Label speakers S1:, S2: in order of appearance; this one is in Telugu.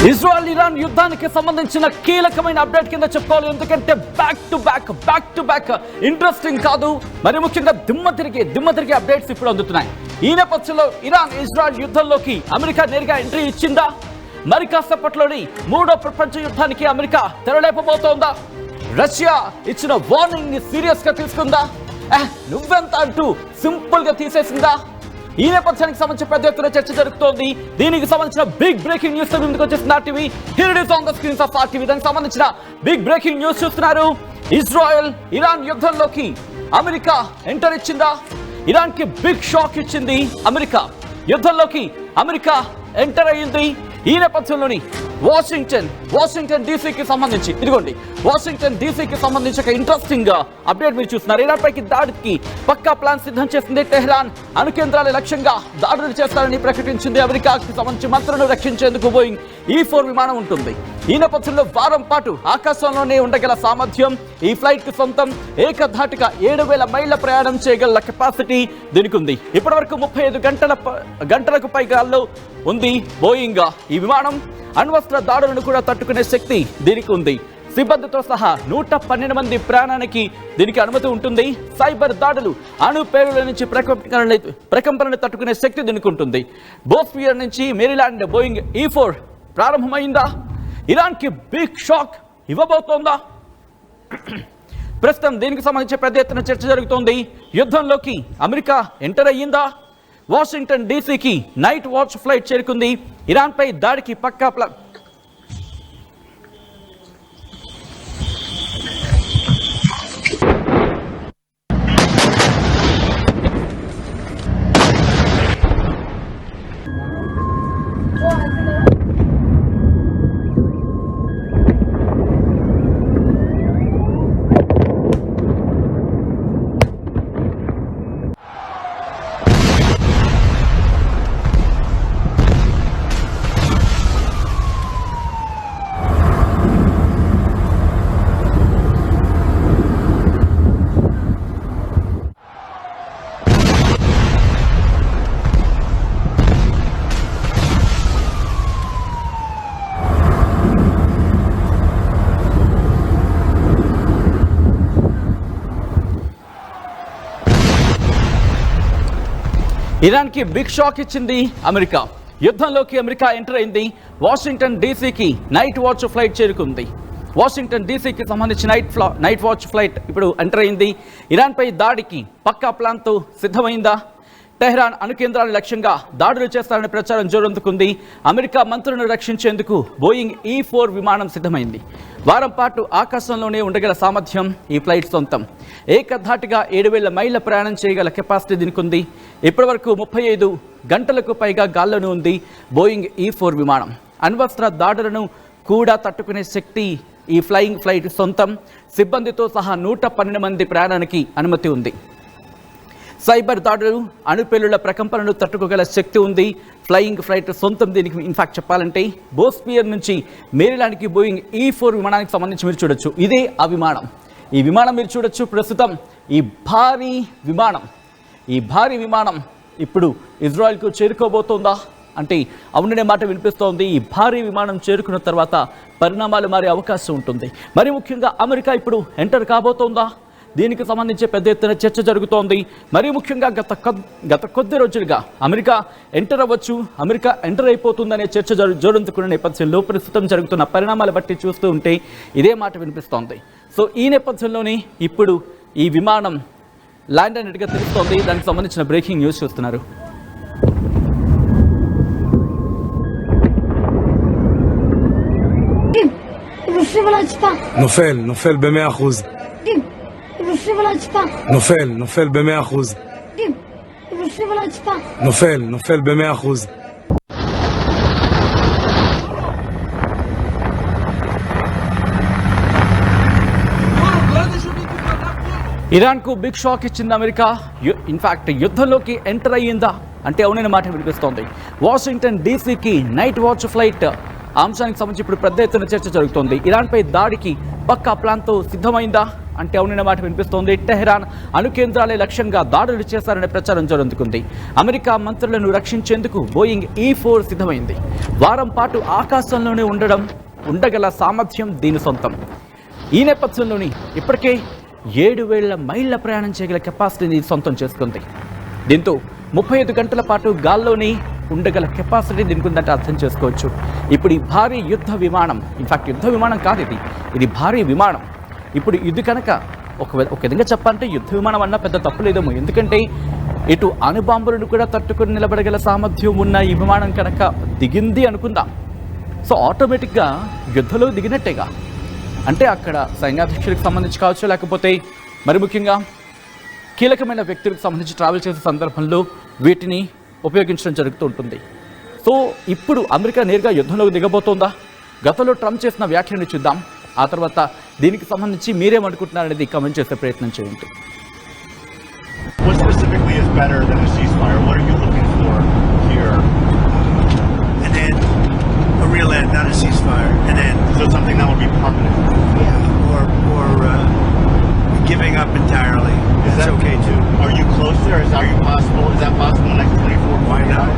S1: ఇజ్రాయెల్ ఇరాన్ యుద్ధానికి సంబంధించిన కీలకమైన అప్డేట్ కింద చెప్పుకోవాలి. ఎందుకంటే బ్యాక్ టు బ్యాక్ ఇంట్రెస్టింగ్ కాదు, మరి ముఖ్యంగా దిమ్మ తిరిగే అప్డేట్స్ ఇప్పుడు అందుతున్నాయి. ఈ నేపథ్యంలో ఇరాన్ ఇజ్రాయెల్ యుద్ధంలోకి అమెరికా నేరుగా ఎంట్రీ ఇచ్చిందా? మరి కాసేపట్లోని మూడో ప్రపంచ యుద్ధానికి అమెరికా తెరలేపబోతోందా? రష్యా ఇచ్చిన వార్నింగ్ ని సీరియస్ గా తీసుకుందా? నువ్వెంత అంటూ సింపుల్ గా తీసేసిందా? ఈ నేపథ్యానికి సంబంధించిన పెద్ద ఎత్తున చర్చ జరుగుతోంది. దీనికి సంబంధించిన బిగ్ బ్రేకింగ్ న్యూస్ ముందుకు వచ్చేసిన RTV. Here it is on the screens of RTV. దానికి సంబంధించిన బిగ్ బ్రేకింగ్ న్యూస్ చూస్తున్నారు. ఇజ్రాయెల్ ఇరాన్ యుద్ధంలోకి అమెరికా ఎంటర్ ఇచ్చిందా? ఇరాన్ కి బిగ్ షాక్ ఇచ్చింది అమెరికా. యుద్ధంలోకి అమెరికా ఎంటర్ అయ్యింది. ఈ నేపథ్యంలోని వాషింగ్టన్ డీసీకి సంబంధించి ఇదిగోండి, వాషింగ్టన్ డీసీకి సంబంధించి ఒక ఇంట్రెస్టింగ్ అప్డేట్ మీరు చూస్తున్నారు. ఇరాన్ పైకి దాడికి పక్కా ప్లాన్ సిద్ధం చేసింది టెహ్రాన్. అణుకేంద్రాల లక్ష్యంగా దాడులు చేస్తారని ప్రకటించింది. అమెరికాకి సంబంధించి మంత్రులను రక్షించేందుకు బోయింగ్ E-4 విమానం ఉంటుంది. ఈ నేపథ్యంలో వారం పాటు ఆకాశంలోనే ఉండగల సామర్థ్యం ఈ ఫ్లైట్ కి సొంతం. ఏకధాటిగా 7,000 మైళ్ళ ప్రయాణం చేయగల కెపాసిటీ దీనికి ఉంది. ఇప్పటి వరకు 35 గంటలకు పైగాల్లో ఉంది బోయింగ్. ఈ విమానం అణ్వస్త్ర దాడులను కూడా తట్టుకునే శక్తి దీనికి ఉంది. సిబ్బందితో సహా 112 మంది ప్రాణానికి దీనికి అనుమతి ఉంటుంది. సైబర్ దాడులు, అణు పేలుల నుంచి ప్రకంపనలు తట్టుకునే శక్తి దీనికి ఉంటుంది. బోస్పియర్ నుంచి మేరీలాండ్ బోయింగ్ E-4 ప్రారంభమైందా? ఇరాన్ కి బిగ్ షాక్ ఇవ్వబోతోందా? ప్రస్తుతం దీనికి సంబంధించి పెద్ద ఎత్తున చర్చ జరుగుతోంది. యుద్ధంలోకి అమెరికా ఎంటర్ అయ్యిందా? వాషింగ్టన్ డీసీకి నైట్ వాచ్ ఫ్లైట్ చేరుకుంది. ఇరాన్ పై దాడికి పక్కా ప్లాన్. ఇరాన్కి బిగ్ షాక్ ఇచ్చింది అమెరికా. యుద్ధంలోకి అమెరికా ఎంటర్ అయింది. వాషింగ్టన్ డీసీకి నైట్ వాచ్ ఫ్లైట్ చేరుకుంది. వాషింగ్టన్ డీసీకి సంబంధించి నైట్ వాచ్ ఫ్లైట్ ఇప్పుడు ఎంటర్ అయింది. ఇరాన్పై దాడికి పక్కా ప్లాన్తో సిద్ధమైందా? టెహ్రాన్ అణుకేంద్రాల లక్ష్యంగా దాడులు చేస్తారనే ప్రచారం జోరందుకుంది. అమెరికా మంత్రులను రక్షించేందుకు బోయింగ్ E-4 విమానం సిద్ధమైంది. వారం పాటు ఆకాశంలోనే ఉండగల సామర్థ్యం ఈ ఫ్లైట్ సొంతం. ఏకధాటిగా 7,000 మైళ్ళ ప్రయాణం చేయగల కెపాసిటీ దీనికి ఉంది. ఇప్పటి వరకు 35 గంటలకు పైగా గాల్లోనే ఉంది బోయింగ్ E-4 విమానం. అణ్వస్త్ర దాడులను కూడా తట్టుకునే శక్తి ఈ ఫ్లయింగ్ ఫ్లైట్ సొంతం. సిబ్బందితో సహా 112 మంది ప్రయాణానికి అనుమతి ఉంది. సైబర్ దాడులు, అణుపేలుల ప్రకంపనలు తట్టుకోగల శక్తి ఉంది. ఫ్లయింగ్ ఫ్లైట్ సొంతం దీనికి. ఇన్ఫాక్ట్ చెప్పాలంటే బోస్పియర్ నుంచి మేరీలాండ్కి బోయింగ్ E-4 విమానానికి సంబంధించి మీరు చూడొచ్చు. ఇదే ఆ విమానం. ఈ విమానం మీరు చూడొచ్చు. ప్రస్తుతం ఈ భారీ విమానం ఇప్పుడు ఇజ్రాయెల్కు చేరుకోబోతోందా అంటే అవుననే మాట వినిపిస్తోంది. ఈ భారీ విమానం చేరుకున్న తర్వాత పరిణామాలు మారే అవకాశం ఉంటుంది. మరి ముఖ్యంగా అమెరికా ఇప్పుడు ఎంటర్ కాబోతోందా? దీనికి సంబంధించి పెద్ద ఎత్తున చర్చ జరుగుతోంది. మరీ ముఖ్యంగా గత కొద్ది రోజులుగా అమెరికా ఎంటర్ అవ్వచ్చు, అమెరికా ఎంటర్ అయిపోతుందనే చర్చ జోరందుకున్న నేపథ్యంలో ప్రస్తుతం జరుగుతున్న పరిణామాలు బట్టి చూస్తూ ఉంటే ఇదే మాట వినిపిస్తోంది. సో ఈ నేపథ్యంలోనే ఇప్పుడు ఈ విమానం ల్యాండ్ అయినట్టుగా తెలుస్తోంది. దానికి సంబంధించిన బ్రేకింగ్ న్యూస్ చూస్తున్నారు.
S2: נופל ב-100%. נופל ב-100%. נופל ב-100%.
S1: ఇరాన్కు బిగ్ షాక్ ఇచ్చింది అమెరికా. ఇన్ఫాక్ట్ యుద్ధంలోకి ఎంటర్ అయ్యిందా అంటే అవునైన మాట వినిపిస్తోంది. వాషింగ్టన్ డీసీకి నైట్ వాచ్ ఫ్లైట్ అంశానికి సంబంధించి ఇప్పుడు పెద్ద ఎత్తున చర్చ జరుగుతోంది. ఇరాన్పై దాడికి పక్కా ప్లాన్తో సిద్ధమైందా అంటే అవునన్న మాట వినిపిస్తోంది. టెహరాన్ అణు కేంద్రాలే లక్ష్యంగా దాడులు చేశారనే ప్రచారం జరుగుతుంది. అమెరికా మంత్రులను రక్షించేందుకు బోయింగ్ E-4 సిద్ధమైంది. వారం పాటు ఆకాశంలోనే ఉండగల సామర్థ్యం దీని సొంతం. ఈ నేపథ్యంలోని ఇప్పటికే 7,000 మైళ్ళ ప్రయాణం చేయగల కెపాసిటీని సొంతం చేసుకుంది. దీంతో 35 గంటల పాటు గాల్లోనే ఉండగల కెపాసిటీ దీనికి ఉందంటే అర్థం చేసుకోవచ్చు. ఇప్పుడు ఈ భారీ యుద్ధ విమానం, ఇన్ఫాక్ట్ యుద్ధ విమానం కాదు ఇది భారీ విమానం. ఇప్పుడు ఇది కనుక ఒక విధంగా చెప్పాలంటే యుద్ధ విమానం అన్నా పెద్ద తప్పు లేదేమో. ఎందుకంటే ఇటు అణుబాంబులను కూడా తట్టుకొని నిలబడగల సామర్థ్యం ఉన్న ఈ విమానం కనుక దిగింది అనుకుందాం, సో ఆటోమేటిక్గా యుద్ధంలో దిగినట్టేగా. అంటే అక్కడ సైన్యాధ్యక్షుడికి సంబంధించి కావచ్చు, లేకపోతే మరి ముఖ్యంగా కీలకమైన వ్యక్తులకు సంబంధించి ట్రావెల్ చేసే సందర్భంలో వీటిని ఉపయోగించడం జరుగుతూ ఉంటుంది. సో ఇప్పుడు అమెరికా నేరుగా యుద్ధంలోకి దిగబోతోందా? గతంలో ట్రంప్ చేసిన వ్యాఖ్యలను చూద్దాం. ఆ తర్వాత దీనికి సంబంధించి మీరేమనుకుంటున్నారనేది కామెంట్ చేసే ప్రయత్నం చేయండి.
S3: What specifically is better than a ceasefire? What are you looking for here?
S4: An end, a real end, not a ceasefire. An end.
S3: So something that would be permanent.
S4: Yeah. Or giving up entirely.
S3: Is
S4: That's
S3: that
S4: okay too.
S3: Are you closer? Is that possible in the next 24
S4: Why not?